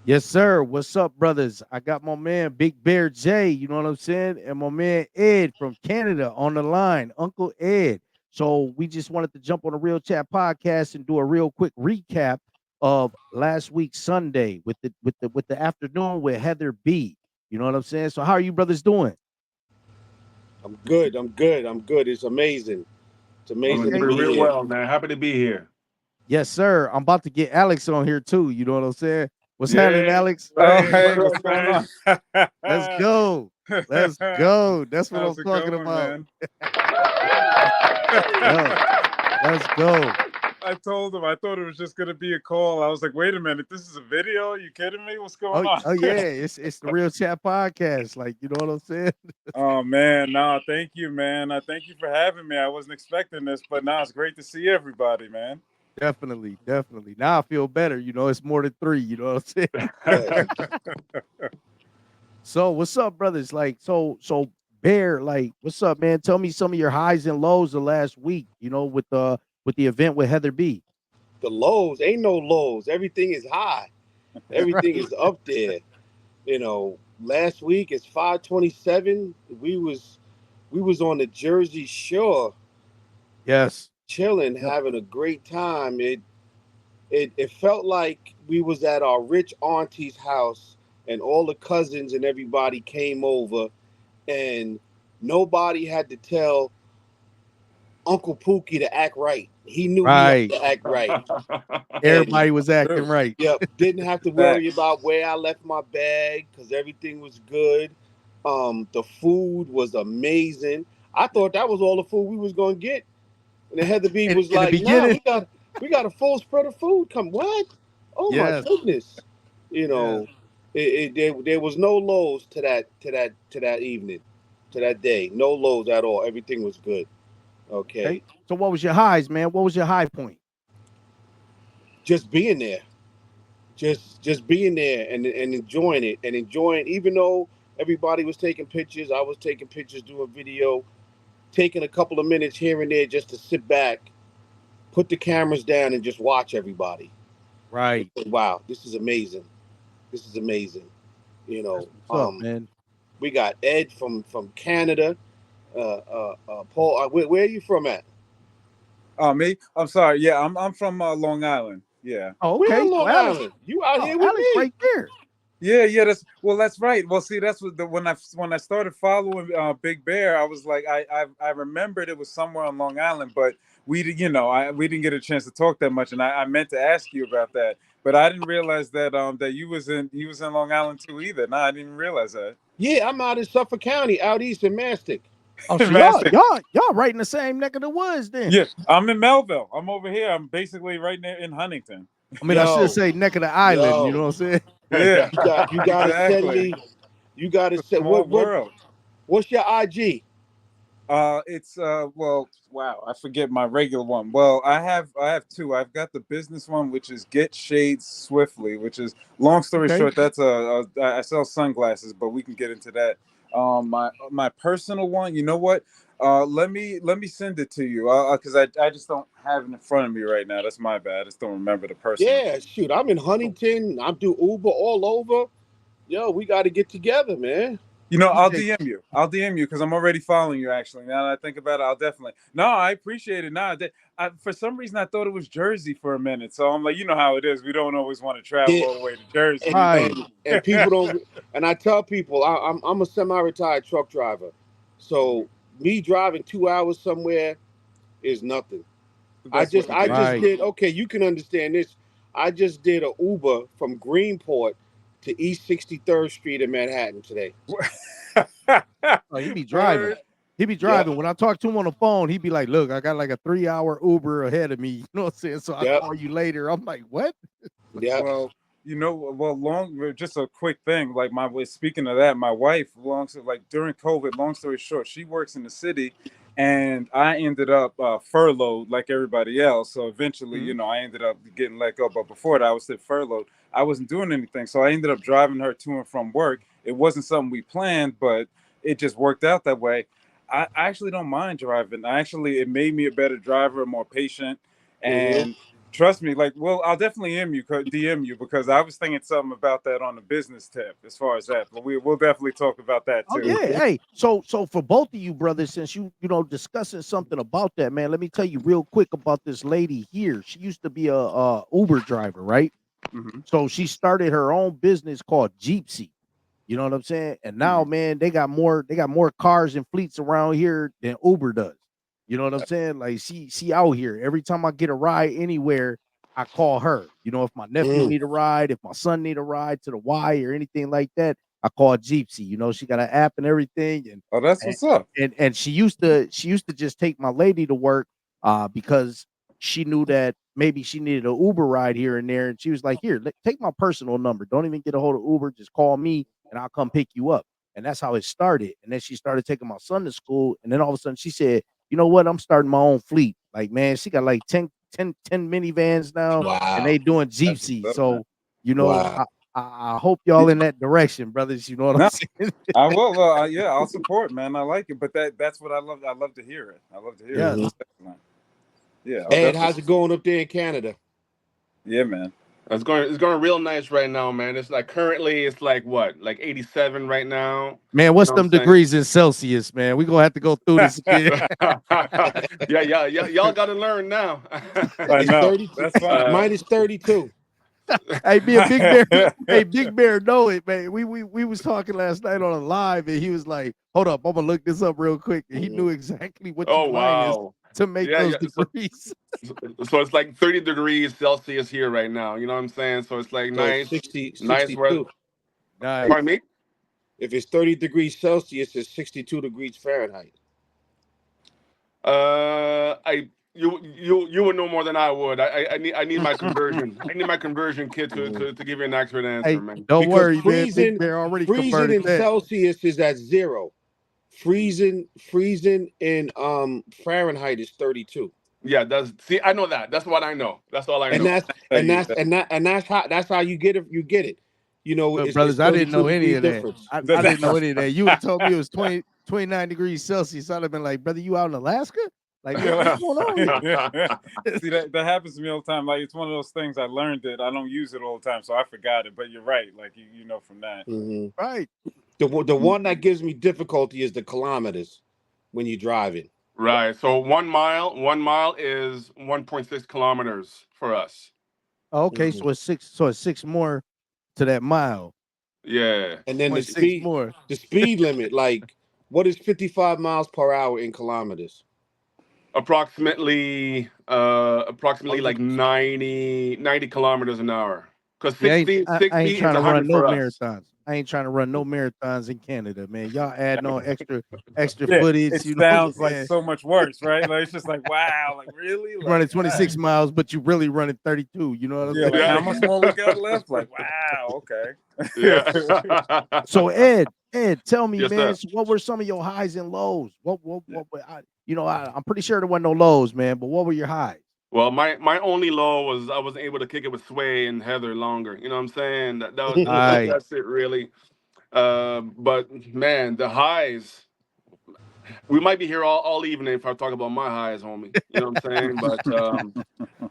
Yes, sir. What's up, brothers? I got my man Big Bear J, you know what I'm saying? And my man Ed from Canada on the line, Uncle Ed. So we just wanted to jump on a real chat podcast and do a real quick recap of last week's Sunday with the afternoon with Heather B. You know what I'm saying? So how are you brothers doing? I'm good. I'm good. I'm good. It's amazing. It's I'm amazing to Okay. doing be real here. well, man. Happy to be here. Yes, sir. I'm about to get Alex on here too. You know what I'm saying? What's happening, Yeah, Alex? Oh, hey, hey, what what's up, going man? on? Let's go. Let's go. That's what I'm How's it talking going, about. man? Yo, let's go. I told him I thought it was just gonna be a call. I was like, wait a minute, this is a video? Are you kidding me? What's going Oh, on? oh yeah, it's the real chat podcast. Like, you know what I'm saying? Oh man, no, thank you, man. I thank you for having me. I wasn't expecting this, but now it's great to see everybody, man. Definitely, definitely. Now I feel better. You know, it's more than three. You know what I'm saying? Yes. So, what's up, brothers? Like, so Bear, like, what's up, man? Tell me some of your highs and lows of last week. You know, with the event with Heather B. The lows ain't no lows. Everything is high. Everything Right. is up there. Last week it's 527. We was on the Jersey Shore Yes. chilling, Yep. having a great time. It felt like we was at our rich auntie's house and all the cousins and everybody came over and nobody had to tell Uncle Pookie to act right. He knew he had Right. to act right. And Everybody was acting True. right. yep, didn't have to worry Facts. about where I left my bag because everything was good. The food was amazing. I thought that was all the food we was gonna get. And then Heather B was In the like, nah, beginning, we got a full spread of food. Come what? Oh my yes, goodness. You yes. know, there was no lows to that evening, to that day. No lows at all. Everything was good. Okay. Okay. So, what was your highs, man? What was your high point? Just being there. Just being there and enjoying it and enjoying even though everybody was taking pictures, I was taking pictures, doing video, taking a couple of minutes here and there just to sit back, put the cameras down and just watch everybody. Right. Wow, this is amazing. This is amazing. You That's know, what's up, man. we got Ed from Canada. Paul, where are you from at? Oh, me? I'm sorry. Yeah, I'm from Long Island. Yeah. Oh, We're okay. on So Long Alex, Island. You out oh, here with Alex, me? right there. Yeah, that's right. Well, see, that's what when I started following Big Bear, I was like, I remembered it was somewhere on Long Island, but we didn't get a chance to talk that much, and I meant to ask you about that, but I didn't realize that you was in Long Island too either. No, I didn't realize that. Yeah, I'm out in Suffolk County, out east in Mastic. Oh, so y'all, Master. y'all, y'all right in the same neck of the woods then. Yeah, I'm in Melville. I'm over here. I'm basically right near in Huntington. I mean, I should Yo, say neck of the island. You know yo, what I'm saying? Yeah, you gotta send exactly. me. You gotta It's a send small world. what's your IG? It's well, wow, I forget my regular one. Well, I have two. I've got the business one, which is Get Shades Swiftly, which is long story Okay. short, that's I sell sunglasses, but we can get into that. My personal one, you know what? Let me send it to you. Because I just don't have it in front of me right now. That's my bad. I just don't remember the personal. Yeah, shoot, I'm in Huntington. I do Uber all over. Yo, we got to get together, man. I'll DJ, DM you. I'll DM you because I'm already following you. Actually, now that I think about it, I'll definitely. No, I appreciate it. Now, for some reason, I thought it was Jersey for a minute. So I'm like, you know how it is. We don't always want to travel Yeah, all the way to Jersey. and right. and and people don't. And I tell people, I'm a semi-retired truck driver, so me driving 2 hours somewhere is nothing. I That's what just the I dream just Right. did okay. You can understand this. I just did a Uber from Greenport to East 63rd Street in Manhattan today. is. Oh, he be driving. Word. He be Yep, driving. When I talk to him on the phone, he be like, "Look, I got like a 3 hour Uber ahead of me." You know what I'm saying? So I yep, call you later. I'm like, "What?" yep. Well, just a quick thing. Like speaking of that, my wife, like during COVID, long story short, she works in the city, and I ended up furloughed like everybody else. So eventually, Mhm. I ended up getting let go. But before that, I was still furloughed. I wasn't doing anything, so I ended up driving her to and from work. It wasn't something we planned, but it just worked out that way. I actually don't mind driving. It made me a better driver, more patient, Hmm. and Trust me, like, well, I'll definitely DM you because I was thinking something about that on the business tip as far as that, but we'll definitely talk about that Oh too. yeah, hey. So for both of you brothers, since you discussing something about that, man, let me tell you real quick about this lady here. She used to be a Uber driver, right? Hmm. So she started her own business called Jeepsy. You know what I'm saying? And now, Hmm. man, they got more cars and fleets around here than Uber does. You know what I'm saying? Like she out here. Every time I get a ride anywhere, I call her. You know, if my nephew Mm. need a ride, if my son need a ride to the Y or anything like that, I call Jeepsy. You know, she got an app and everything, Oh, that's and what's up. and she used to just take my lady to work because she knew that maybe she needed an Uber ride here and there, and she was like, "Here, take my personal number. Don't even get a hold of Uber. Just call me, and I'll come pick you up." And that's how it started. And then she started taking my son to school, and then all of a sudden she said, "You know what? I'm starting my own fleet." Like, man, she got like 10 minivans now, and Wow. they doing That's Jeepsy. what's up, man. So, you know, Wow. I hope y'all in that direction, brothers. You know what I'm No, saying? I will. Yeah, I'll support, man. I like it, but that's what I love. I love to hear it. I love to hear it. Hmm. Yes. Most definitely. Yeah, I'll Ed, definitely. how's it going up there in Canada? Yeah, man. It's going real nice right now, man. It's like currently it's like what, like 87 right now. Man, You what's know what I'm them saying? degrees in Celsius, man? We gonna have to go through this again. Yeah, y'all got to learn now. I It's know. 32. That's fine. uh, Mine is 32. Hey, me and Big Bear, hey, Big Bear know it, man. We was talking last night on a live, and he was like, "Hold up, I'm gonna look this up real quick." And he Mhm. knew exactly what you oh minus wow. to make Yeah, those yeah. So, degrees. so it's like 30 degrees Celsius here right now. You know what I'm saying? So it's like So it's nice, 60, nice weather. 62. Pardon Nice. me? If it's 30 degrees Celsius, it's 62 degrees Fahrenheit. I you would know more than I would. I need my conversion. I need my conversion kit to, Mhm. to give you an accurate answer, Hey, man. don't Because worry, man. Big Bear already freezing converted in that. Celsius is at 0. Freezing in Fahrenheit is 32. Yeah, that's see, I know that. That's what I know. That's all I And know. that's and that's and that and that's how you get it. You get it. You know, Look, it's brothers, I didn't 32 know any degree of that. difference. I didn't know any of that. You would have told me it was 29 degrees Celsius. I'd have been like, brother, you out in Alaska? Like, what's going on here? See, that happens to me all the time. Like, it's one of those things I learned it. I don't use it all the time, so I forgot it. But you're right. Like, you know from that. Hmm. Right. The one that gives me difficulty is the kilometers when you're driving. Right. So 1 mile is 1.6 kilometers for us. Okay, Hmm. so it's six more to that mile. Yeah. And then Point six more. the speed limit, like what is 55 miles per hour in kilometers? Approximately like 100. 90 kilometers an hour. Because Yeah, 60 I ain't 60 is trying to run 100 no for us. marathons. I ain't trying to run no marathons in Canada, man. Y'all adding on extra Yeah, footage, it you know what I'm sounds like saying? so much worse, right? Like, it's just like, wow, like really, You running like, all right. 26 miles, but you really running 32. You know what I'm Yeah, like saying? how Yeah. much more we got left? Like, wow, okay. Yeah. So Ed, tell me, Yes, man. sir. So what were some of your highs and lows? I'm pretty sure there wasn't no lows, man. But what were your highs? Well, my only low was I wasn't able to kick it with Sway and Heather longer. You know what I'm saying? I That's it really. But man, the highs. We might be here all evening if I talk about my highs, homie. You know what I'm saying? But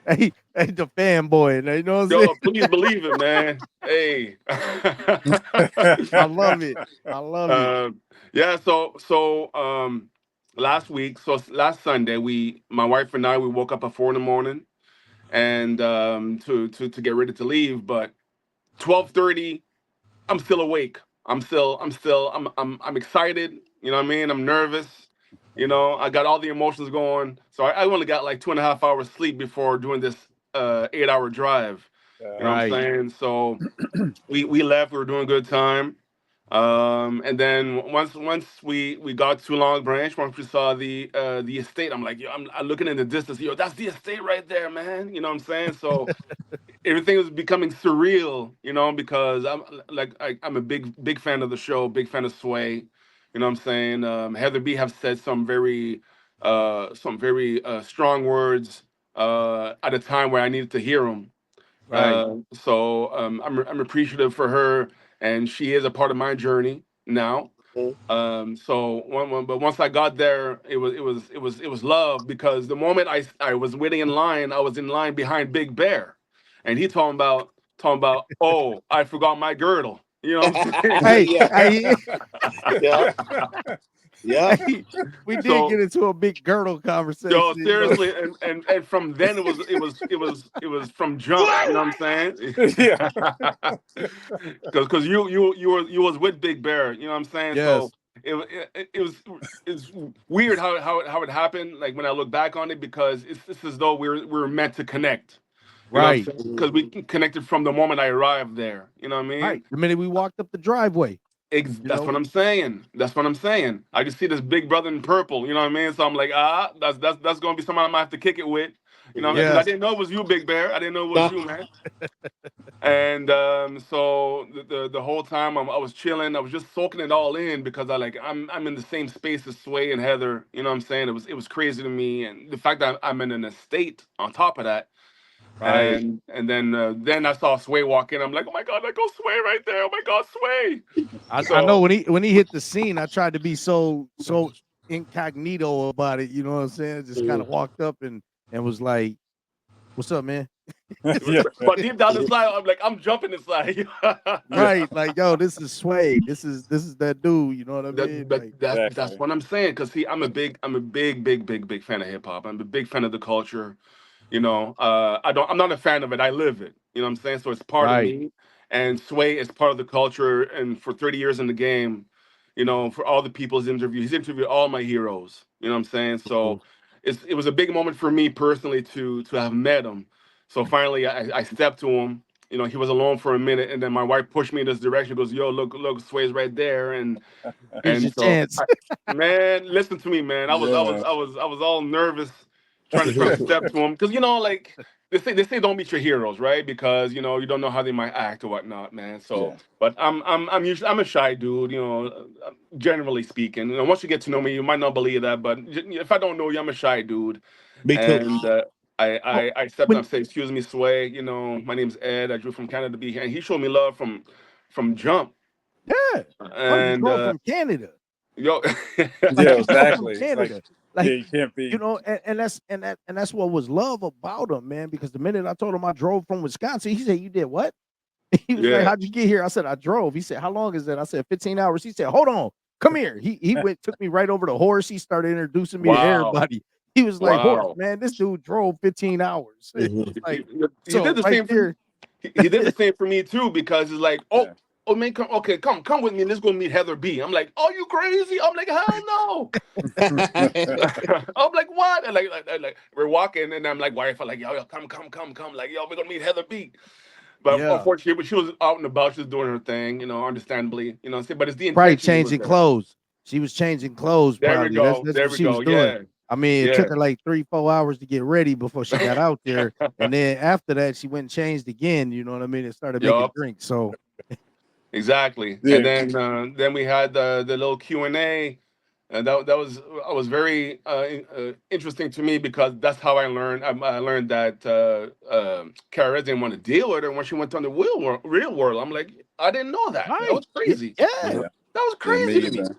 hey, the fanboy, you know what I'm saying? yo, please believe it, man. Hey. I love it. I love it. uh, yeah. Last Sunday, my wife and I, we woke up at 4 in the morning and to get ready to leave, but 12:30, I'm still awake. I'm excited. You know what I mean? I'm nervous. You know, I got all the emotions going. So I only got like 2.5 hours sleep before doing this 8 hour drive. You know what I'm Right. saying? So we left. We were doing a good time. And then once we got to Long Branch, once we saw the estate, I'm like, yo, I'm looking in the distance. Yo, that's the estate right there, man. You know what I'm saying? So everything was becoming surreal, you know, because I'm a big fan of the show, big fan of Sway. You know what I'm saying? Heather B have said some very strong words at a time where I needed to hear them. Right. So I'm appreciative for her, and she is a part of my journey now. Mm. But once I got there, it was love, because the moment I was waiting in line, I was in line behind Big Bear, and he talking about, oh, I forgot my girdle. You know what I'm saying? Hey, Yeah, hey, yeah, yeah. hey, we did So, get into a big girdle yo, conversation, you know. seriously, and from then it was from jump. You know what I'm saying? Yeah. Because you was with Big Bear. You know what I'm saying? So Yes, it was, it's weird how it happened. Like when I look back on it, because it's as though we were meant to connect. You know what right, I'm saying? Mhm. Because we connected from the moment I arrived there. You know what I right. mean? The minute we walked up the driveway, you That's know. what I'm saying. That's what I'm saying. I just see this big brother in purple. You know what I mean? So I'm like, that's gonna be somebody I might have to kick it with. You know, because I Yes. didn't know it was you, Big Bear. I didn't know it was Nah. you, man. And so the whole time I was chilling, I was just soaking it all in, because I'm in the same space as Sway and Heather. You know what I'm saying? It was crazy to me, and the fact that I'm in an estate on top of that. Right. And then I saw Sway walk in. I'm like, oh my god, that goes Sway right there. Oh my god, Sway. I know So when he hit the scene, I tried to be so incognito about it. You know what I'm saying? Just kind Mhm. of walked up and was like, "What's up, man?" Yeah. but deep down inside, I'm like, I'm jumping inside. Yeah. Right? Like, yo, this is Sway. This is that dude. You know what I That, mean? but Like, that's Exactly. what I'm saying. Cause see, I'm a big fan of hip hop. I'm a big fan of the culture. You know, I'm not a fan of it. I live it. You know what I'm saying? So it's part of right. me. And Sway is part of the culture. And for 30 years in the game, you know, for all the people he's interviewed all my heroes. You know what I'm saying? Mhm. So it was a big moment for me personally to have met him. So finally, I stepped to him. You know, he was alone for a minute, and then my wife pushed me in this direction. Goes, "Yo, look, Sway's right there." Here's And your so, chance. man, listen to me, man. Yeah, man. I was all nervous trying to step to him, because you know, like they say don't meet your heroes, right? Because you know you don't know how they might act or whatnot, man. So, Yeah. but I'm usually I'm a shy dude, you know, generally speaking. You know, once you get to know me, you might not believe that, but if I don't know you, I'm a shy dude, Me too. and. Oh, I stepped when up, say, "Excuse me, Sway. You know, my name's Ed. I drew from Canada to be here." And he showed me love from jump. yeah. Oh, you And drove from Canada. yo, Like Yeah, you drove from exactly. It's like, Canada. yeah, Like, you can't you be. know, and that's what was love about him, man. Because the minute I told him I drove from Wisconsin, he said, "You did what?" He was like, yeah, "How'd you get here?" I said, "I drove." He said, "How long is that?" I said, "15 hours." He said, "Hold on, come here." He went, took me right over the horse. He started introducing me to wow, everybody. He was like, "Horse, wow. man, this dude drove 15 hours." It was Mhm. like, He did so the right same for there, he did the same for me too, because it's like, Yeah. oh man, come with me. Let's go meet Heather B. I'm like, "Are you crazy?" I'm like, "Hell no." I'm like, "What?" And like we're walking, and I'm like, wife, I'm like, yo, come, like, yo, we're gonna meet Heather B. But yeah, unfortunately, she was out and about, she was doing her thing, you know, understandably, you know. But it's the probably intention that was changing there. clothes. She was changing clothes, There we probably. That's go, that's there what we she was go. doing. Yeah, I mean, it yeah. took her like 3-4 hours to get ready before she got out there, and then after that, she went and changed again. You know what I mean? And started making Yup. drinks. So Exactly. And Yeah. then we had the little Q&A, and that was very interesting to me, because that's how I learned that Kara didn't want to deal with her when she went on the real world. I'm like, I didn't know that. That right, was crazy. yeah. Yep. Yeah. That was Yeah, crazy me to me. either.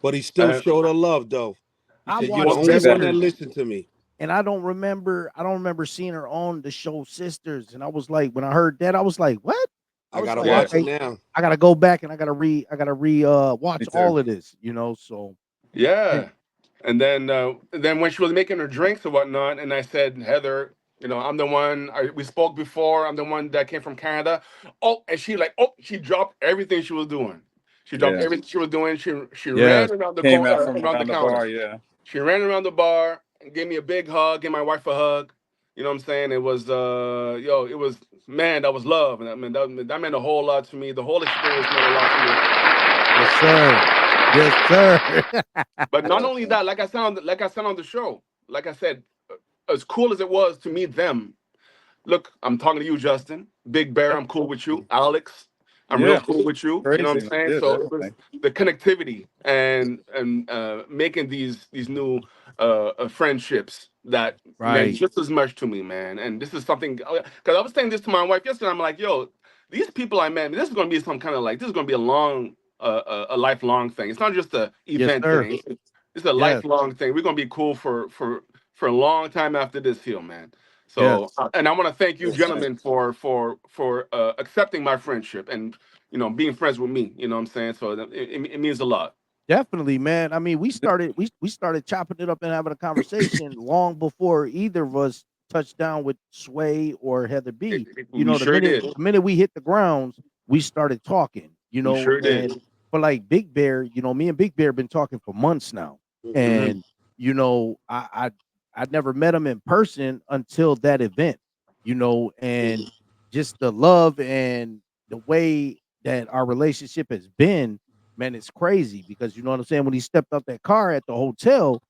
But he still Uh, showed her love, though. He I said, "You're the watched Well, only one exactly. that Sisters, listened to me." and I don't remember seeing her on the show Sisters, and I was like, when I heard that, I was like, what? I I was gotta like, Yeah. watch it okay, now. I gotta go back and I gotta re Me watch too. all of this. You know, so yeah. man, And then when she was making her drinks or whatnot, and I said, Heather, you know, I'm the one. We spoke before. I'm the one that came from Canada. Oh, and she dropped everything she was doing. She dropped Yeah. everything she was doing. She yes, ran around Came out from around the around the counter. bar. Yeah. She ran around the bar and gave me a big hug. Gave my wife a hug. You know what I'm saying? It was it was, man, that was love, and I mean that meant a whole lot to me. The whole experience meant a lot to me. yes, sir, yes, sir. But not Yeah, only man. that, like I said on the show, like I said, as cool as it was to meet them. Look, I'm talking to you, Justin. Big Bear, I'm cool with you. Alex, I'm real Yeah. cool with you. You know what I'm Crazy. saying? Yeah, So it was everything. the connectivity and making these new friendships that meant Right, just as much to me, man. And this is something, because I was saying this to my wife yesterday. I'm like, yo, these people I met, this is gonna be some kind of like, this is gonna be a long. a lifelong thing. It's not just a Yes, event sir. thing. It's a Yes, lifelong thing. We're gonna be cool for a long time after this here, man. yes. So, and I want to thank you, gentlemen, for accepting my friendship and being friends with me. You know what I'm saying? So it means a lot. Definitely, man. I mean, we started chopping it up and having a conversation long before either of us touched down with Sway or Heather B. You We know, sure did. the minute we hit the grounds, we started talking, We sure did. and for like Big Bear, me and Big Bear been talking for months now. Hmm. And I never met him in person until that event, and just the love and the way that our relationship has been, man, it's crazy because you know what I'm saying. When he stepped out that car at the hotel,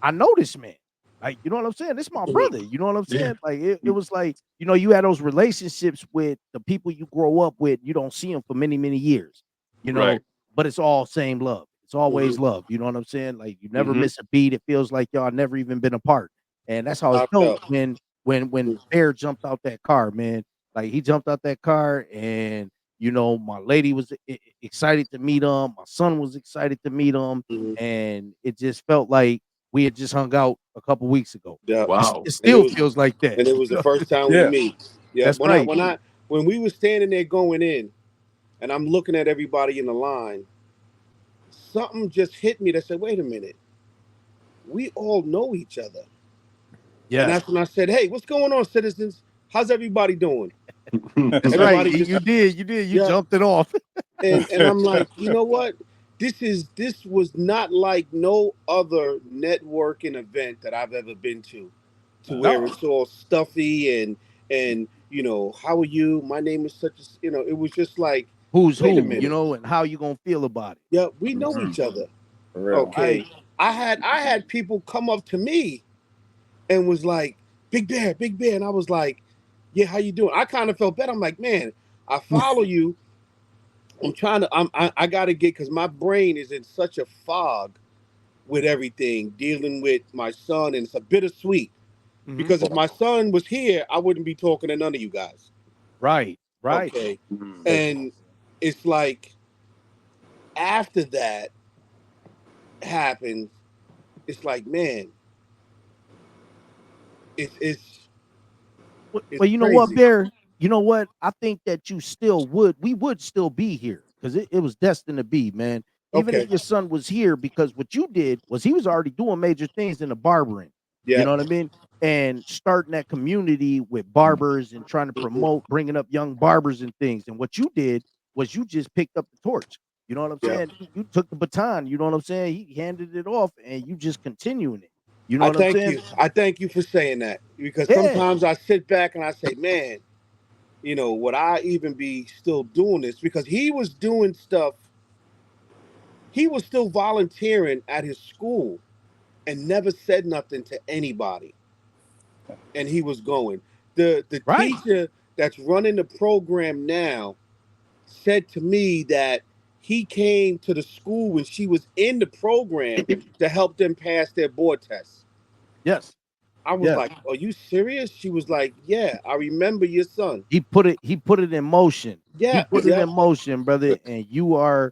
I noticed, man. Like, you know what I'm saying? This my brother. You know what I'm Yeah. saying? Like, it was like, you had those relationships with the people you grow up with. You don't see them for many, many years, you know, Right. but it's all same love. It's Hmm. always love. You know what I'm saying? Like, you never Hmm. miss a beat. It feels like y'all never even been apart. And that's how it I felt felt. when Bear jumped out that car, man. Like, he jumped out that car, and my lady was excited to meet him. My son was excited to meet him, Hmm. and it just felt like we had just hung out a couple weeks ago. Yep. Wow. It And it still was feels like that. and it was the first time we Yeah. meet. Yeah. That's right. When we were standing there going in, and I'm looking at everybody in the line, something just hit me that said, "Wait a minute, we all know each other." And Yes, that's when I said, "Hey, what's going on, citizens? How's everybody doing?" that's right. Everybody You just, did. You did. You yeah. jumped it off. And I'm like, you know what? This was not like no other networking event that I've ever been to where No. it's all stuffy and how are you? My name is such a, it was just like, Who's wait a who, minute. and how you gonna feel about it. Yeah, we know Mhm. each other. For real. Right. Okay. I had people come up to me and was like, Big Bear. And I was like, yeah, how you doing? I kind of felt bad. I'm like, man, I follow you. I'm trying to. I got to get because my brain is in such a fog with everything, dealing with my son, and it's a bittersweet. Hmm. Because if my son was here, I wouldn't be talking to none of you guys. Right. Right. Okay, Mhm. and it's like after that happens, it's like man, it's it's Well, you know what, crazy. Bear? You know what? I think that we would still be here because it was destined to be, man. Even if Okay, your son was here, because what you did was he was already doing major things in the barbering. You yep. know what I mean? And starting that community with barbers and trying to Mhm. promote bringing up young barbers and things. And what you did was you just picked up the torch. You know what I'm Yep. saying? You took the baton. You know what I'm saying? He handed it off, and you just continuing it. You know what I'm saying? I thank you for saying that because Yeah. sometimes I sit back and I say, man, would I even be still doing this? Because he was doing stuff, he was still volunteering at his school and never said nothing to anybody. And he was going. The Right. teacher that's running the program now said to me that he came to the school when she was in the program to help them pass their board tests. Yes. I was Yes. like, "Are you serious?" She was like, "Yeah, I remember your son." He put it in motion. He Yeah, put it yep. in motion, brother, and you are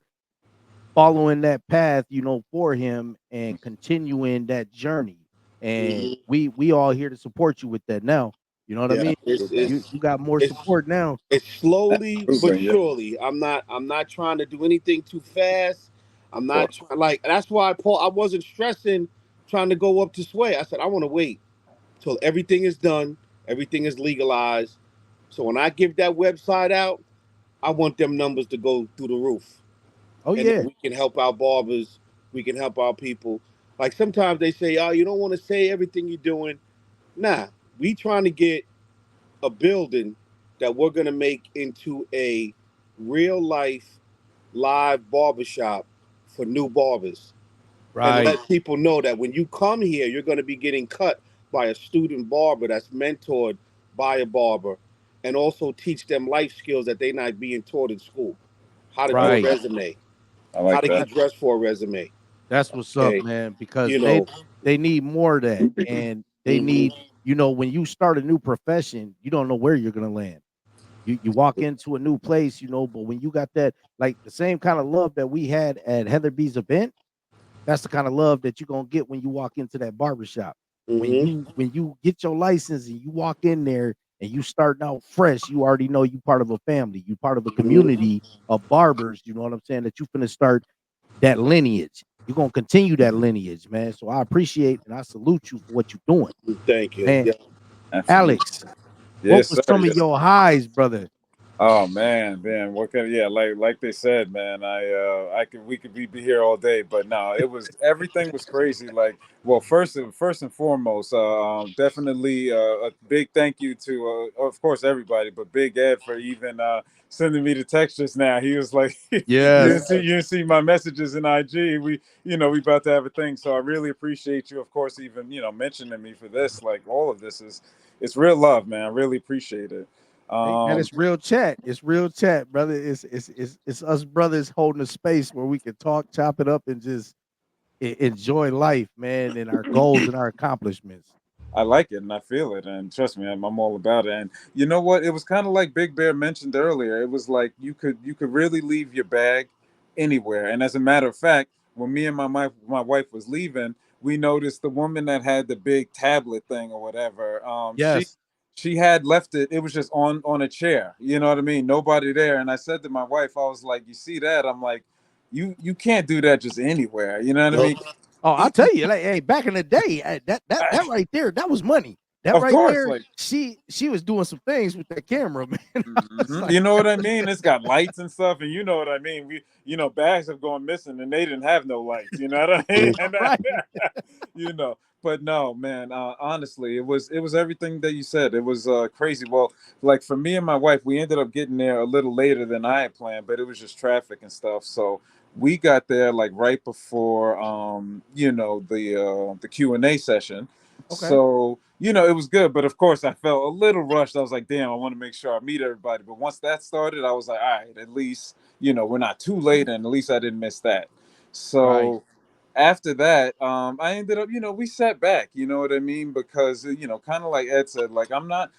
following that path, for him and continuing that journey. And Hmm. we all here to support you with that now. You know what I Yeah, mean? it's You got more it's support now. it's slowly but Blueprint, yeah. surely. I'm not trying to do anything too fast. I'm Or not trying like that's why Paul. I wasn't stressing trying to go up to Sway. I said I want to wait till everything is done, everything is legalized. So when I give that website out, I want them numbers to go through the roof, Oh and yeah. then we can help our barbers. We can help our people. Like sometimes they say, "Oh, you don't want to say everything you're doing." Nah, we trying to get a building that we're going to make into a real life live barbershop for new barbers and Right. let people know that when you come here, you're going to be getting cut by a student barber that's mentored by a barber and also teach them life skills that they're not being taught in school. How to I do a Right. resume, like how to that. get dressed for a resume. That's what's up, Okay. man, because You they know, they need more of that. And they hmm need, when you start a new profession, you don't know where you're gonna land. You walk into a new place, but when you got that, like the same kind of love that we had at Heather B's event, that's the kind of love that you're gonna get when you walk into that barbershop. Mm-hmm. When you get your license and you walk in there and you starting out fresh, you already know you part of a family, you part of a Mm-hmm. community of barbers, you know what I'm saying, that you finna start that lineage. You're gonna continue that lineage, man. So I appreciate and I salute you for what you're doing. Thank you. Man, Yeah. Absolutely. Alex, what Yes, was sir. some of Yes. your highs, brother? Oh man, what can yeah, like they said, man, I could we be here all day, but no, it was everything was crazy. Like, well, first and foremost, definitely a big thank you to of course everybody, but Big Ed for even sending me the text just now. He was like, Yes. you didn't see my messages in IG. We about to have a thing, so I really appreciate you, of course, even mentioning me for this. Like, all of this is it's real love, man. I really appreciate it. Hey, man, Um, it's real chat. It's real chat, brother. It's us brothers holding a space where we can talk, chop it up, and just enjoy life, man, and our goals and our accomplishments. I like it and I feel it, and trust me, I'm all about it. And you know what? It was kind of like Big Bear mentioned earlier. It was like you could really leave your bag anywhere. And as a matter of fact, when me and my wife was leaving, we noticed the woman that had the big tablet thing or whatever. Yes. She had left it. It was just on a chair. You know what I mean? Nobody there. And I said to my wife, I was like, "You see that?" I'm like, "You can't do that just anywhere." You know what I Nope. mean? Oh, I'll tell you, like, hey, back in the day, that right there, that was money. That Of right course, there, like. she was doing some things with that camera, man. I was Mhm. like, You know what I mean? It's got lights and stuff, and you know what I mean. Bags have gone missing, and they didn't have no lights. You know what I mean? Mm-hmm. And right, but no, man. Honestly, it was everything that you said. It was crazy. Well, like for me and my wife, we ended up getting there a little later than I had planned, but it was just traffic and stuff. So we got there like right before, the Q&A session. okay, So, it was good, but of course I felt a little rushed. I was like, damn, I want to make sure I meet everybody. But once that started, I was like, all right, at least, we're not too late, and at least I didn't miss that. right, So after that, I ended up, we sat back, you know what I mean? Because, kind of like Ed said, like I'm not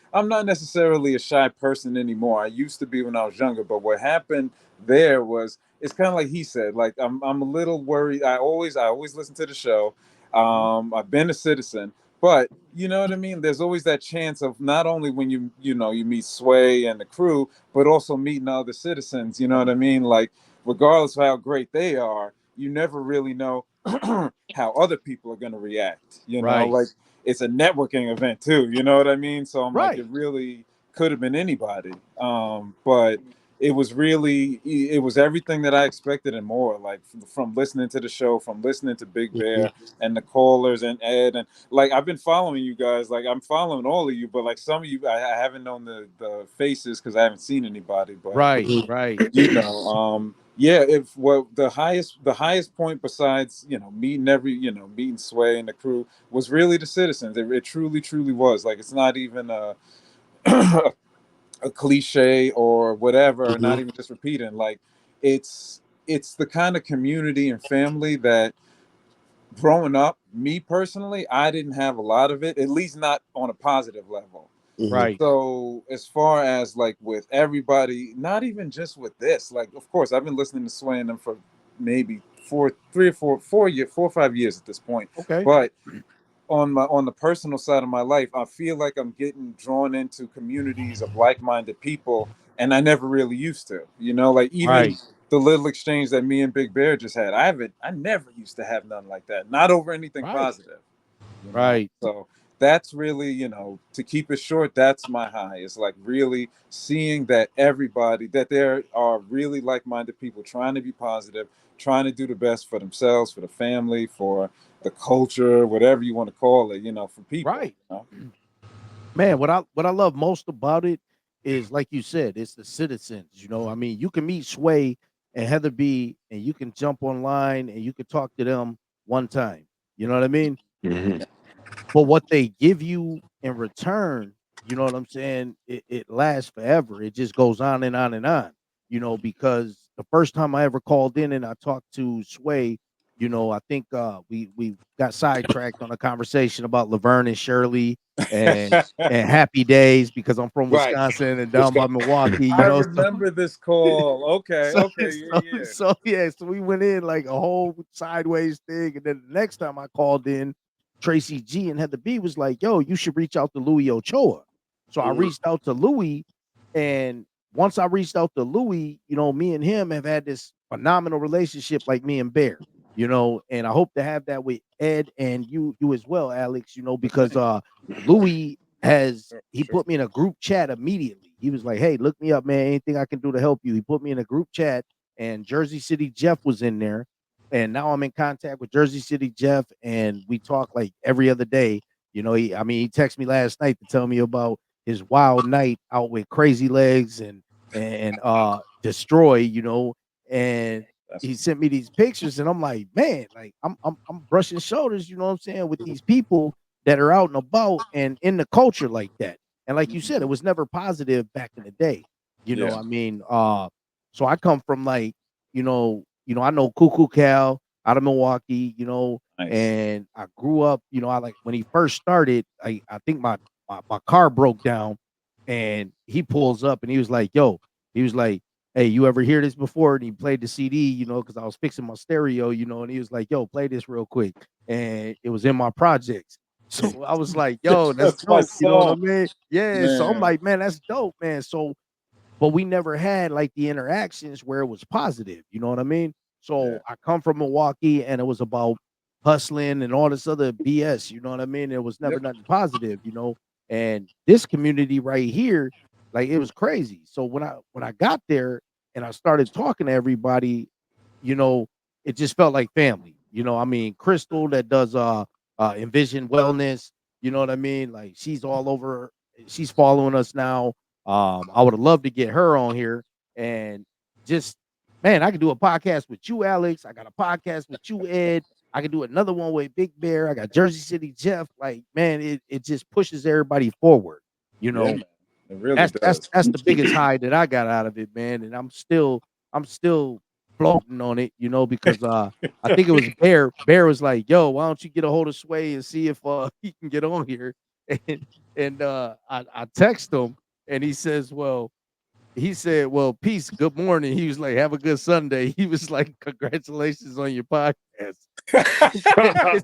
necessarily a shy person anymore. I used to be when I was younger, but what happened there was it's kind of like he said, like I'm a little worried. I always listen to the show. mhm, I've been a citizen, but you know what I mean? There's always that chance of not only when you meet Sway and the crew, but also meeting other citizens, you know what I mean? Like regardless of how great they are, you never really know how other people are going to react, right, like it's a networking event too, you know what I mean? So I'm like, right, it really could have been anybody. But it was everything that I expected and more. Like from listening to the show, from listening to Big Bear and the callers and Ed, and like I've been following you guys. Like I'm following all of you, but like some of you, I haven't known the faces because I haven't seen anybody. But right, right, yeah, if well, the highest point besides meeting Sway and the crew was really the citizens. It truly was. Like it's not even a cliche or whatever, not Mm-hmm. even just repeating. Like it's the kind of community and family that growing up, me personally, I didn't have a lot of it, at least not on a positive level. Mm-hmm. right, So as far as like with everybody, not even just with this, like of course I've been listening to Sway and them for maybe 4 or 5 years at this point. okay, But on the personal side of my life, I feel like I'm getting drawn into communities of like-minded people, and I never really used to. Like even right, the little exchange that me and Big Bear just had, I never used to have nothing like that. Not over anything right, positive. right, So that's really, to keep it short, that's my high. It's like really seeing that that there are really like-minded people trying to be positive, trying to do the best for themselves, for the family, for the culture, whatever you want to call it, for people. right. Man, what I love most about it is, like you said, it's the citizens. I mean, you can meet Sway and Heather B, and you can jump online and you can talk to them one time. You know what I mean? Mhm. But what they give you in return, you know what I'm saying? It lasts forever. It just goes on and on and on. Because the first time I ever called in and I talked to Sway, I think we got sidetracked on a conversation about Laverne and Shirley and Happy Days because I'm from Right. Wisconsin and down by Wisconsin. Milwaukee. I So remember this call. Okay, so okay, so yeah, yeah. so yeah, so we went in like a whole sideways thing, and then the next time I called in, Tracy G and Heather B was like, "Yo, you should reach out to Louis Ochoa." So I Mhm. reached out to Louis, and once I reached out to Louis, me and him have had this phenomenal relationship, like me and Bear, and I hope to have that with Ed and you as well, Alex. Because Louis he Sure. put me in a group chat immediately. He was like, "Hey, look me up, man. Anything I can do to help you." He put me in a group chat, and Jersey City Jeff was in there. And now I'm in contact with Jersey City Jeff, and we talk like every other day. He texted me last night to tell me about his wild night out with Crazy Legs and Destroy, and That's he sent me these pictures, and I'm like, man, like I'm brushing shoulders, you know what I'm saying, with these people that are out and about and in the culture like that. And like you said, it was never positive back in the day. yeah, So I come from like, I know Cuckoo Cal out of Milwaukee, nice. and I grew up, I like when he first started, I think my car broke down and he pulls up and he was like, yo, he was like, hey, you ever hear this before? And he played the CD, because I was fixing my stereo, and he was like, yo, play this real quick. And it was in my projects. So I was like, yo, that's That's my dope. You know what I song, mean? Yeah. So I'm man. like, man, that's dope, man. So, but we never had like the interactions where it was positive. You know what I mean? Yeah, So I come from Milwaukee and it was about hustling and all this other BS. You know what I mean? It was never yep. nothing positive. And this community right here, like it was crazy. So when I got there and I started talking to everybody, you know, it just felt like family. Crystal that does Envision Wellness, you know what I mean? Like she's all over, she's following us now. I would have loved to get her on here and just, man, I could do a podcast with you, Alex. I got a podcast with you, Ed. I could do another one with Big Bear. I got Jersey City Jeff. Like, man, it just pushes everybody forward. You Yeah, know, man. It really that's that's does. that's the biggest high that I got out of it, man. And I'm still floating on it, because I think it was Bear. Bear was like, "Yo, why don't you get a hold of Sway and see if he can get on here?" And I text him and he said, "Well, peace, good morning." He was like, "Have a good Sunday." He was like, "Congratulations on your podcast." And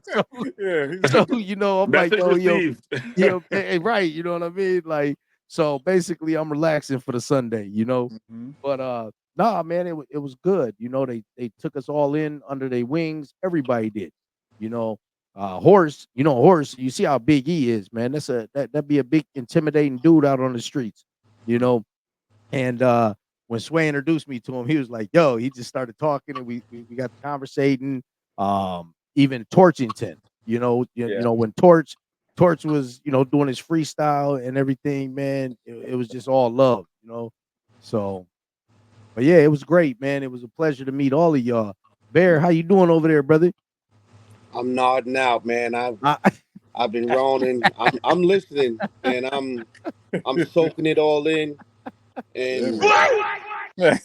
so, Yeah, I'm like, Message yo, received. right, you know what I mean? Like, so basically I'm relaxing for the Sunday, mhm. but nah, man, it was good. They took us all in under their wings. Everybody did. You know, Horace, you see how big he is, man. That'd be a big intimidating dude out on the streets, you know. And when Sway introduced me to him, he was like, "Yo," he just started talking, and we got conversating. Even Torchington, Yeah, when Torch was doing his freestyle and everything, man, it was just all love. So, but yeah, it was great, man. It was a pleasure to meet all of y'all. Bear, how you doing over there, brother? I'm nodding out, man. I, I've been rolling. I'm listening, and I'm soaking it all in, yeah, and man.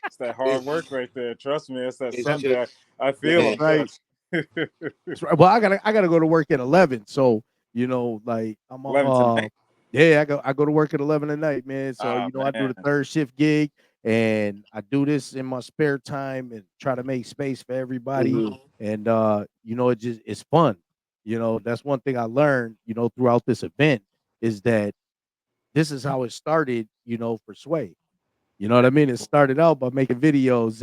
It's that hard it's work right there. Trust me, it's that it's that's, Sunday. just, I feel that's man. them. right. Trust. That's right. Well, I gotta go to work at 11. So, like I'm 11 tonight. yeah, I go to work at 11 at night, man. So, Ah, I do man. the third shift gig and I do this in my spare time and try to make space for everybody. Hmm. And it's fun. That's one thing I learned, throughout this event is that this is how it started, for Sway. You know what I mean? It started out by making videos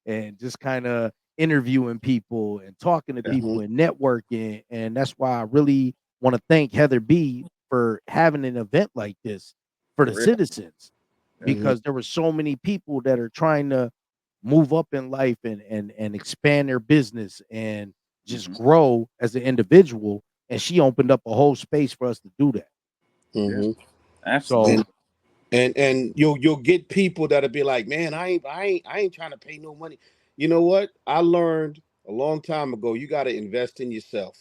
and just kind of interviewing people and talking to Hmm. people and networking. And that's why I really want to thank Heather B for having an event like this for For the real. citizens, Yeah. Hmm. because there were so many people that are trying to move up in life and expand their business and just Mhm. grow as an individual. And she opened up a whole space for us to do that. Yeah, Hmm. So And absolutely. you'll get people that'll be like, man, I ain't trying to pay no money. You know what? I learned a long time ago. You got to invest in yourself,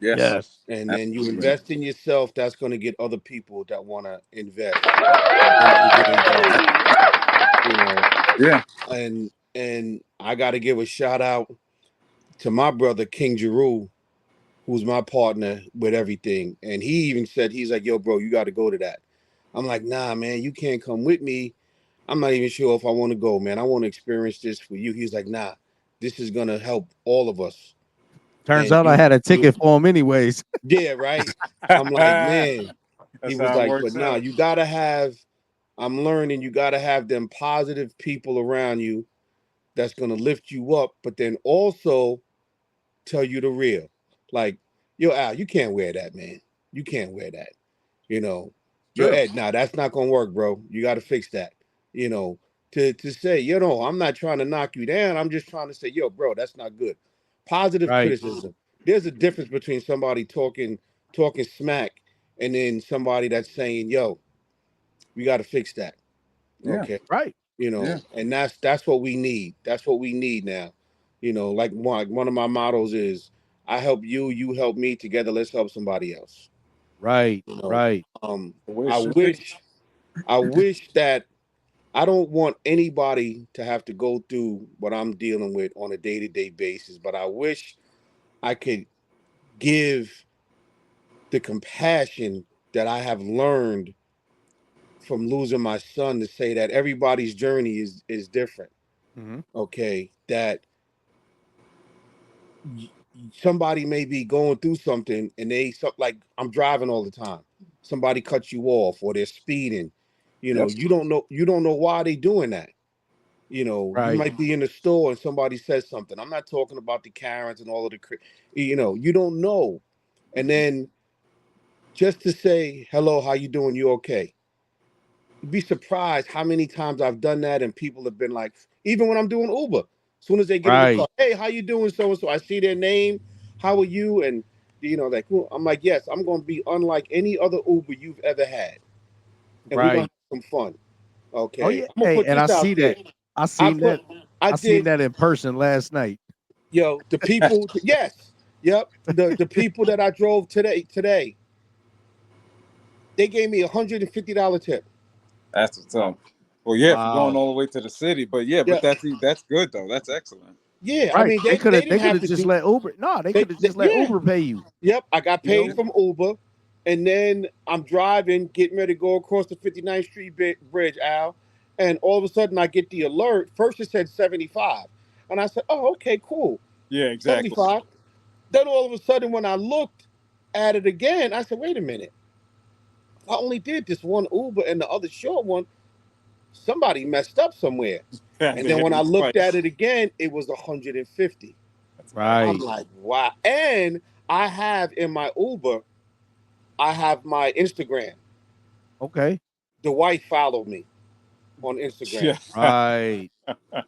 Yes, yes. and then you absolutely. invest in yourself. That's going to get other people that want to invest and get involved. You know, Yeah. and I got to give a shout out. to my brother King Jeru, who's my partner with everything. And he even said, he's like, yo, bro, you got to go to that. I'm like, nah, man, you can't come with me. I'm not even sure if I want to go, man. I want to experience this for you. He's like, nah, this is going to help all of us. Turns And out I had a he was, ticket for him anyways. yeah, right. I'm like, man, he That's was how it like, but works nah, out. you got to have, I'm learning you got to have them positive people around you that's going to lift you up, but then also tell you the real. Like, yo, Al, you can't wear that, man. You can't wear that. You know, yo, True. Ed, nah, that's not gonna work, bro. You got to fix that. You know, to say, I'm not trying to knock you down. I'm just trying to say, yo, bro, that's not good. Positive Right, criticism. There's a difference between somebody talking smack and then somebody that's saying, yo, we got to fix that. Yeah. Okay, right, Yeah. and that's what we need. That's what we need now. Like one of my mottos is, I help you, you help me, together let's help somebody else. right, You know, right. um, The way it I should be. wish that I don't want anybody to have to go through what I'm dealing with on a day-to-day basis, but I wish I could give the compassion that I have learned from losing my son, to say that everybody's journey is different. Hmm. Okay, that somebody may be going through something and like I'm driving all the time. Somebody cuts you off or they're speeding. Yep. You don't know why they doing that. You Right, might be in the store and somebody says something. I'm not talking about the Karens and all of the you don't know. And then just to say, hello, how you doing? You okay? You'd be surprised how many times I've done that and people have been like, even when I'm doing Uber, as soon as they get in the car, right, hey, how you doing? So and so. I see their name. How are you? And like, well, I'm like, yes, I'm gonna be unlike any other Uber you've ever had, and we're gonna right. have some fun. Oh Okay, yeah, I'm gonna hey, put and I this out see there. that. I I seen put, that. I I seen did, that in person last night. the people. Yes, yep. The people that I drove today, they gave me $150 tip. That's what's up. Well, yeah, if you're going Wow. all the way to the city, but yeah, but Yeah, that's good though. That's excellent. yeah. I Right. mean, They they could they have. They didn't could have have to just do. let Uber. No, they could have just let Yeah. Uber pay you. Yep, I got You paid know. from Uber, and then I'm driving, getting ready to go across the 59th Street Bridge, Al, and all of a sudden I get the alert. First it said 75, and I said, "Oh, okay, cool, Yeah, exactly. 75." Then all of a sudden, when I looked at it again, I said, "Wait a minute, I only did this one Uber, and the other short one, somebody messed up somewhere." They And then hit when me I looked at twice. it again, it was 150. That's I'm Right. like, wow. And I have in my Uber, I have my Instagram. Okay. The wife followed me on Instagram. yeah. Right.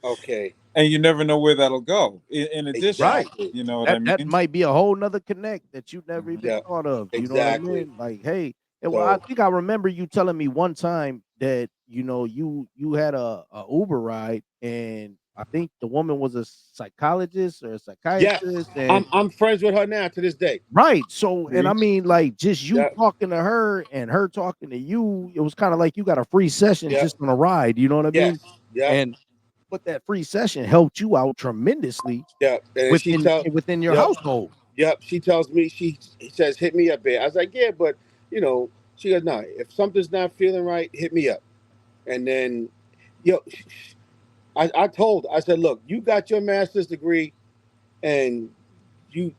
Okay, And you never know where that'll go. In addition, Right. exactly. you know what I That mean? might be a whole nother connect that you never Mhm. even Yeah, thought of. You know what I exactly. mean? Like, hey, and well, I So think I remember you telling me one time that you had a Uber ride, and I think the woman was a psychologist or a yes, psychiatrist, I'm and I'm friends with her now to this day. right. So, and I See? mean, like, just you Yeah, talking to her and her talking to you, it was kind of like you got a free session yeah, just on a ride. You know what I yes, mean? yeah, And but that free session helped you out tremendously yeah. And then she within tells, within your yep, household. yep. She tells me, she says, hit me up, there. I was like, yeah, but you know, she goes, no, if something's not feeling right, hit me up. And then, yo, I said, look, you got your master's degree, and you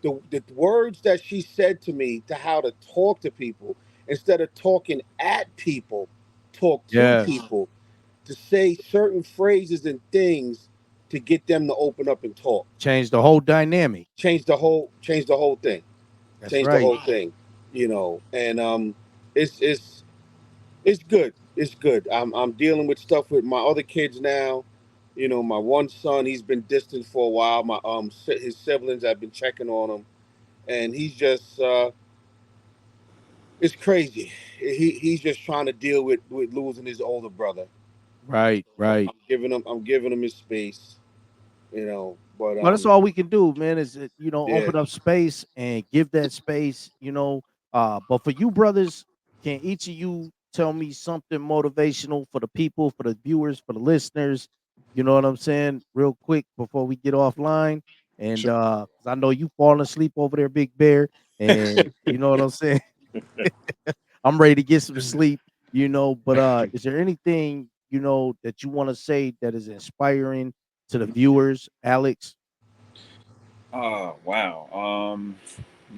the words that she said to me, to how to talk to people instead of talking at people, talk to Yes. people, to say certain phrases and things to get them to open up and talk. Change the whole dynamic. Change the whole thing. That's Change the right. whole thing. And it's good. It's good. I'm dealing with stuff with my other kids now. My one son, he's been distant for a while. My his siblings have been checking on him, and he's just it's crazy. He's just trying to deal with losing his older brother. Right, right. I'm giving him his space, But Well, that's all we can do, man, is yeah, open up space and give that space. But for you brothers, can each of you tell me something motivational for the people, for the viewers, for the listeners? You know what I'm saying? Real quick before we get offline. and Sure. 'cause I know you falling asleep over there, Big Bear, and you know what I'm saying. I'm ready to get some sleep, but is there anything that you want to say that is inspiring to the viewers, Alex? Oh wow.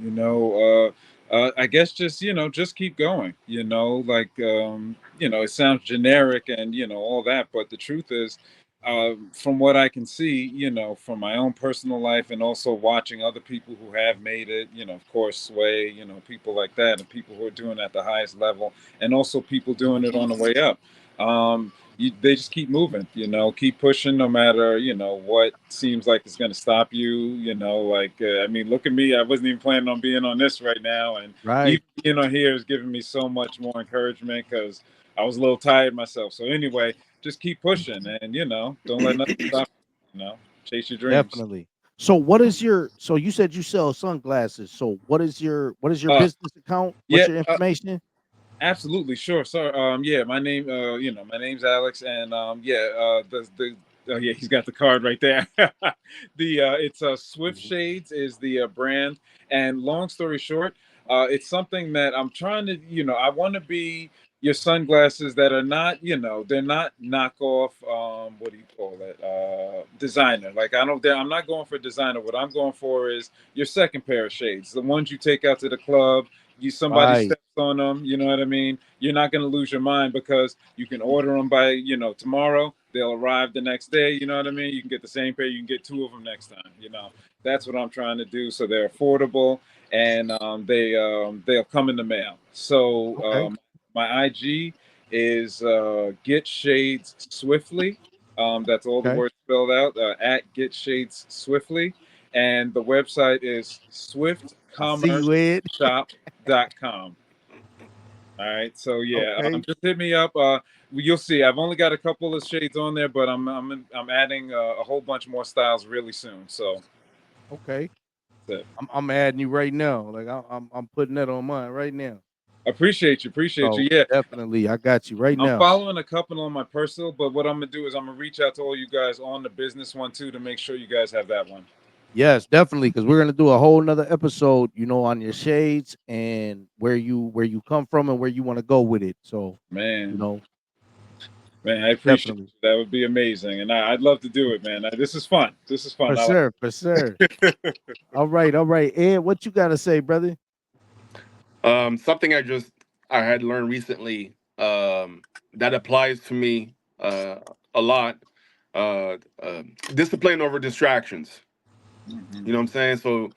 You know, I guess just just keep going. Like it sounds generic and all that, but the truth is, from what I can see, from my own personal life and also watching other people who have made it, of course, Sway, people like that, and people who are doing it at the highest level, and also people doing it on the way up. They just keep moving, keep pushing no matter, what seems like it's going to stop you, like, I mean, look at me. I wasn't even planning on being on this right now. And Right. even being on here is giving me so much more encouragement because I was a little tired myself. So anyway, just keep pushing and, don't let nothing stop you, chase your dreams. Definitely. So what is your so you said you sell sunglasses. So what is your Uh, business account? What's yeah, your information? absolutely, sure. So, yeah, my name, my name's Alex, and yeah, the oh yeah, he's got the card right there. The it's Swift Mhm. Shades is the brand, and long story short, it's something that I'm trying to, I want to be your sunglasses that are not, they're not knockoff. What do you call it? Designer. Like I'm not going for designer. What I'm going for is your second pair of shades, the ones you take out to the club. Somebody Right. steps on them, you know what I mean? You're not going to lose your mind because you can order them by, tomorrow. They'll arrive the next day, you know what I mean? You can get the same pair, you can get two of them next time, That's what I'm trying to do. So they're affordable, and they'll come in the mail. So Okay. my IG is Get Shades Swiftly. That's all the Okay. words spelled out, at Get Shades Swiftly. And the website is Swift I see Commerce you, Ed. shop.com. All right. So yeah, Okay. just hit me up. You'll see. I've only got a couple of shades on there, but I'm adding a whole bunch more styles really soon. So Okay. that's it. I'm adding you right now. Like I'm putting that on mine right now. Appreciate you. Appreciate you. So Yeah, definitely I got you right I'm now. following a couple on my personal, but what I'm gonna do is I'm gonna reach out to all you guys on the business one too to make sure you guys have that one. Yes, definitely, because we're gonna do a whole nother episode, on your shades and where you come from and where you want to go with it. So, you Man, know, man, I appreciate definitely. you. That would be amazing, and I'd love to do it, man. This is fun. This is fun. For I like. sure, for sure. All right, all right. Ed, what you gotta say, brother? Something I had learned recently, that applies to me a lot. Discipline over distractions. Hmm. You know what I'm saying? So,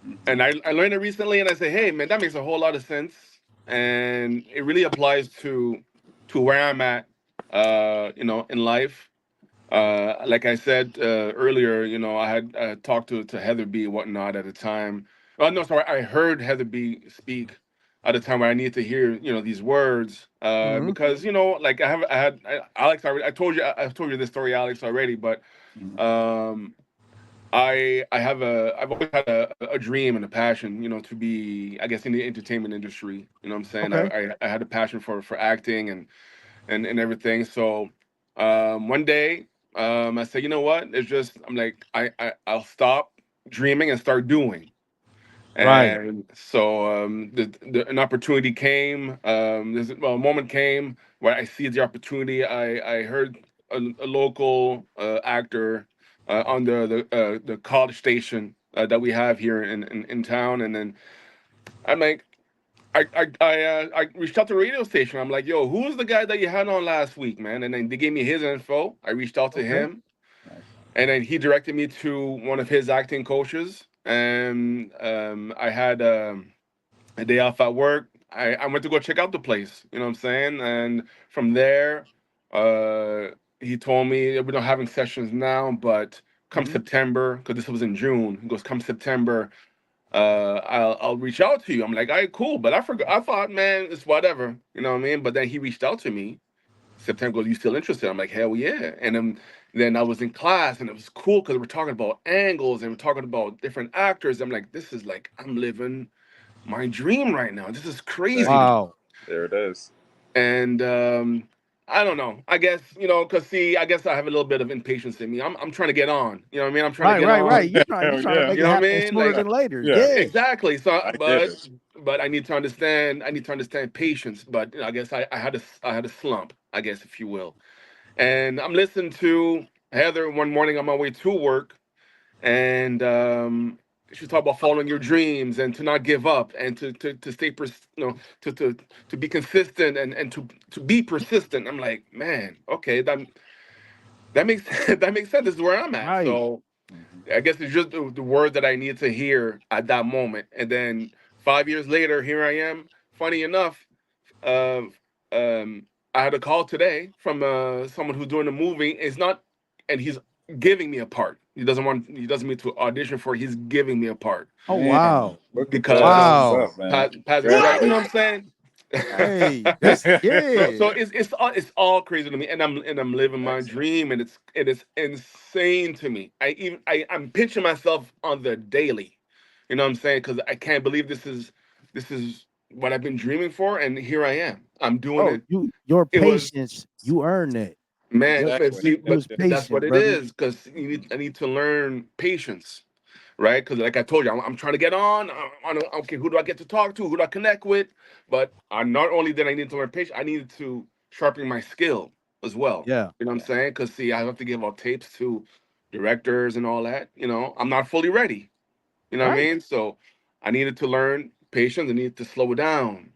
Hmm. and I learned it recently, and I say, hey man, that makes a whole lot of sense, and it really applies to where I'm at, in life. Like I said earlier, I had talked to Heather B and whatnot at a time. Oh no, sorry, I heard Heather B speak at a time where I needed to hear these words Hmm. because like Alex. I told you I've told you this story, Alex, already, but Hmm. um, I've always had a dream and a passion, to be, I guess, in the entertainment industry. You know what I'm saying? Okay. I had a passion for acting and everything. So one day I said, you know what? It's just I'm like I'll stop dreaming and start doing. Right. And so an opportunity came. A moment came where I seized the opportunity. I heard a local actor on the college station that we have here in town, and then I'm like, I reached out to the radio station. I'm like, yo, who's the guy that you had on last week, man? And then they gave me his info. I reached out to Okay. him, and then he directed me to one of his acting coaches. And I had a day off at work. I went to go check out the place. You know what I'm saying? And from there, uh, he told me we're not having sessions now, but come Hmm. September, because this was in June. He goes, come September, I'll reach out to you. I'm like, all right, cool. But I forgot. I thought, man, it's whatever. You know what I mean? But then he reached out to me. September goes, you still interested? I'm like, hell yeah. And then I was in class, and it was cool because we're talking about angles and we're talking about different actors. I'm like, this is like I'm living my dream right now. This is crazy. Wow. There it is. And I don't know. I guess, because see, I guess I have a little bit of impatience in me. I'm trying to get on. You know what I mean? I'm trying to Right, get right, on. right. You trying to Yeah, make You it know what I happen mean? sooner Like than later. yeah, Yeah. exactly. So, I get but it. but I need to understand. I need to understand patience. But I guess I had a slump. I guess if you will. And I'm listening to Heather one morning on my way to work, and she talked about following your dreams and to not give up and to stay to be consistent and to be persistent. I'm like, man, okay, that makes that makes sense. This is where I'm at. Right. So Mhm. I guess it's just the word that I needed to hear at that moment. And then 5 years later, here I am. Funny enough, uh, I had a call today from someone who's doing a movie. It's not, and he's giving me a part. He doesn't need to audition for it. He's giving me a part Oh Man, wow. look at that. That's because what's Wow. up, man. right, you know what I'm Congratulations. saying? Hey, that's So yeah. it's all crazy to me, and I'm living my dream, and it's insane to me. I'm pinching myself on the daily, you know what I'm saying? Because I can't believe this is what I've been dreaming for, and here I am. I'm doing Bro, it. your It was patience, you earn that. man, Yep. but Exactly. see, You but was that's what patient, it brother. is. Because I need to learn patience, right? Because like I told you, I'm trying to get on. Okay, who do I get to talk to? Who do I connect with? But I not only did I need to learn patience, I needed to sharpen my skill as well. Yeah. You know what I'm Yeah. saying? Because see, I have to give out tapes to directors and all that. I'm not fully ready. You know what I Right. mean? So I needed to learn patience. I needed to slow down.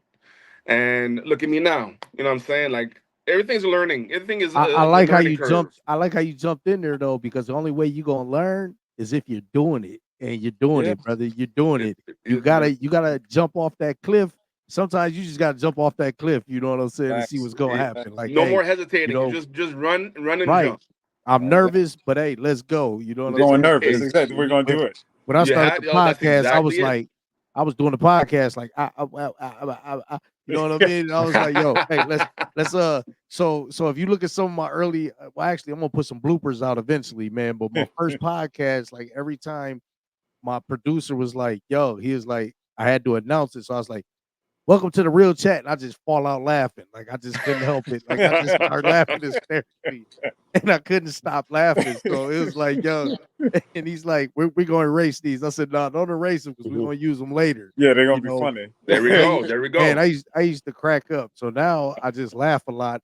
And look at me now. You know what I'm saying? Like everything's a learning. Everything is I a like how learning you curve. jumped. I like how you jumped in there though, because the only way you gonna learn is if you're doing it, and you're doing Yeah. it, brother. You're doing It, it. You it, gotta it, you gotta jump off that cliff. Sometimes you just gotta jump off that cliff. You know what I'm saying, to see Facts. what's gonna it- happen. Like, no hey, more you hesitating. know, Just run and right? jump. I'm Exactly. nervous, but hey, let's go. You know what We're I'm going saying? nervous. Because Exactly. We're gonna when do it. when I You started had the that's podcast, I exactly was it. like, I was doing the podcast like, you know what I mean? And I was like, yo, hey, let's so if you look at some of my early, well, actually, I'm gonna put some bloopers out eventually, man. But my first podcast, like every time my producer was like, yo, he was like, I had to announce it, so I was like, welcome to the real chat, and I just fall out laughing, like I just couldn't help it, like I just started laughing hysterically, and I couldn't stop laughing. So it was like, yo, and he's like, we're going to erase these. I said, no, don't erase them because we're Mhm. going to use them later. Yeah, they're gonna You be know, funny. There we hey, go. There we man, go. I used to crack up. So now I just laugh a lot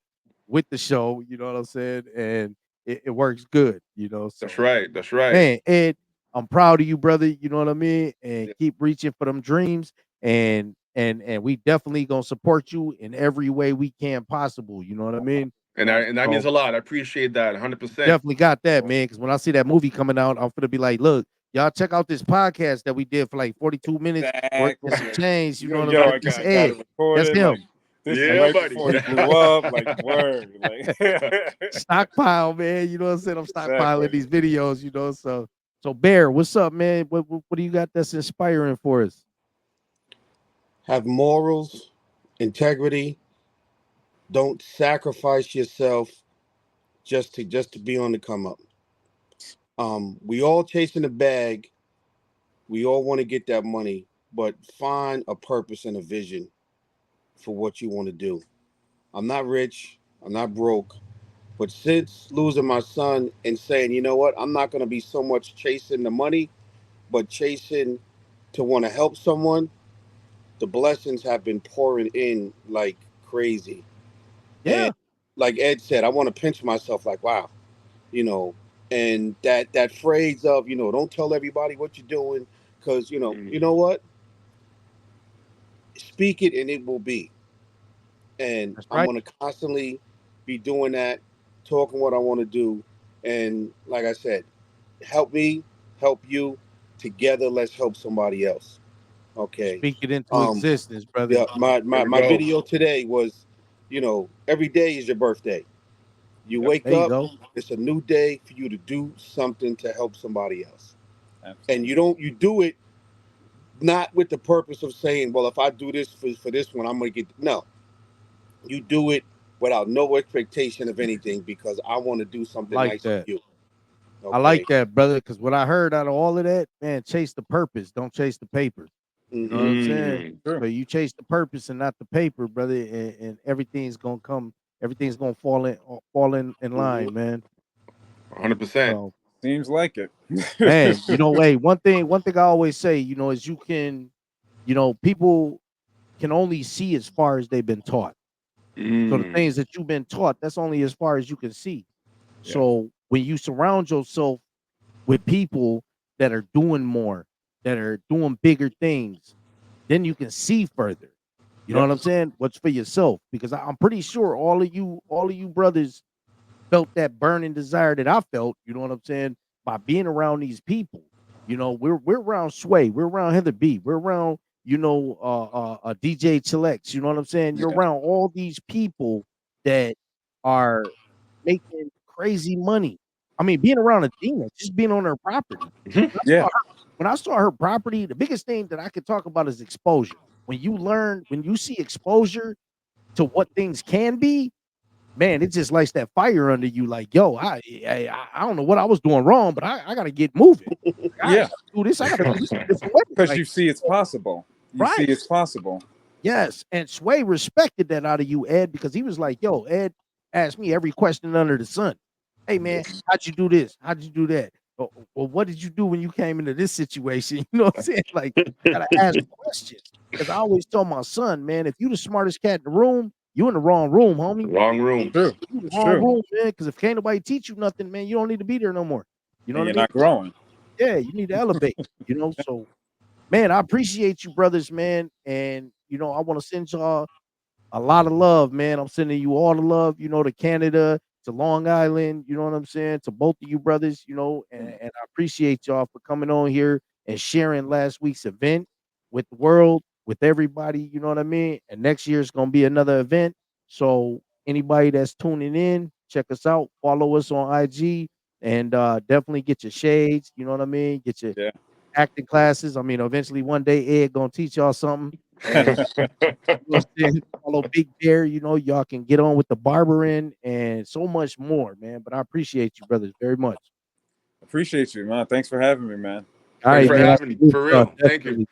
with the show. You know what I'm saying? And it works good. You know, That's so right. That's right. man, Ed, I'm proud of you, brother. You know what I mean? And Yeah. keep reaching for them dreams. And we definitely gonna support you in every way we can possible. You know what I mean? And that means So a lot. I appreciate that 100%. definitely got that, man. Because when I see that movie coming out, I'm gonna be like, look, y'all check out this podcast that we did for like 42 minutes or and some Exactly. change. You know what I'm Yo, saying? That's I got it Ed. That's recorded. Like him. this is Yeah, right buddy. before he blew up. Like word. Like Stockpile, man. You know what I'm saying? I'm stockpiling exactly. these videos. So Bear, what's up, man? What do you got that's inspiring for us? Have morals, integrity. Don't sacrifice yourself just to be on the come up. We all chasing the bag. We all want to get that money, but find a purpose and a vision for what you want to do. I'm not rich. I'm not broke. But since losing my son and saying, you know what, I'm not going to be so much chasing the money, but chasing to want to help someone, the blessings have been pouring in like crazy. And Yeah, like Ed said, I want to pinch myself like, wow, you know, and that phrase of, don't tell everybody what you're doing because, you Mhm. know what? Speak it and it will be. And that's I'm right. going to constantly be doing that, talking what I want to do. And like I said, help me, help you. Together, let's help somebody else. Okay. Speak it into Um, existence, brother. yeah, my, There my, we my go. video today was, every day is your birthday. You Yep. wake There you up, go. it's a new day for you to do something to help somebody else. And Absolutely. you do it not with the purpose of saying, well, if I do this for this one, I'm going to get. No, you do it without no expectation of anything because I want to do I something like nice for that. you. I like Okay. that, brother. Because what I heard out of all of that, man, chase the purpose. Don't chase the paper. You know what Mm-hmm. I'm saying? Mm. True. So you chase the purpose and not the paper, brother, and everything's gonna come. everything's gonna fall in Hmm. line, man. 100%. So, Seems like it. man, hey, one thing I always say, is people can only see as far as they've been taught. So the Mm. things that you've been taught, that's only as far as you can see. Yeah. So when you surround yourself with people that are doing more, that are doing bigger things, then you can see further. You know Yep. what I'm saying? What's for yourself? Because I'm pretty sure all of you brothers felt that burning desire that I felt. You know what I'm saying? By being around these people. We're around Sway, we're around Heather B, we're around DJ Chilex. You know what I'm saying? You're Yeah. around all these people that are making crazy money. I mean, being around Adina, just being on her property. Mhm. When I Yeah. saw her, when I saw her property, the biggest thing that I could talk about is exposure. When you see exposure to what things can be, man, it just lights that fire under you. Like, yo, I don't know what I was doing wrong, but I got to get moving. I Yeah. got to do this. I got to do this a different way. Because Like, you see it's possible. You see right. it's possible. Yes, and Sway respected that out of you, Ed, because he was like, "Yo, Ed asked me every question under the sun. Hey, man, how'd you do this? How'd you do that? Well, what did you do when you came into this situation?" You know what I'm saying? Like, I gotta ask questions because I always tell my son, man, if you the smartest cat in the room, you in the wrong room, homie. Wrong room. True. You in the It's wrong true. room, man. Because if can't nobody teach you nothing, man, you don't need to be there no more. You know And what I you're mean? not growing. Yeah, you need to elevate. So man, I appreciate you, brothers, man, and I want to send y'all a lot of love, man. I'm sending you all the love, to Canada, to Long Island, you know what I'm saying? To both of you brothers, and I appreciate y'all for coming on here and sharing last week's event with the world, with everybody, you know what I mean? And next year is going to be another event. So anybody that's tuning in, check us out, follow us on IG, and definitely get your shades, you know what I mean? Get your Yeah. acting classes. I mean, eventually one day Ed gonna teach y'all something. And what I'm saying? Follow Big Bear, y'all can get on with the barbering and so much more, man. But I appreciate you, brothers, very much. Appreciate you, man. Thanks for having me, man. All Thanks right, for Great man. I time. having me. salute For y'all, real. Thank you. definitely.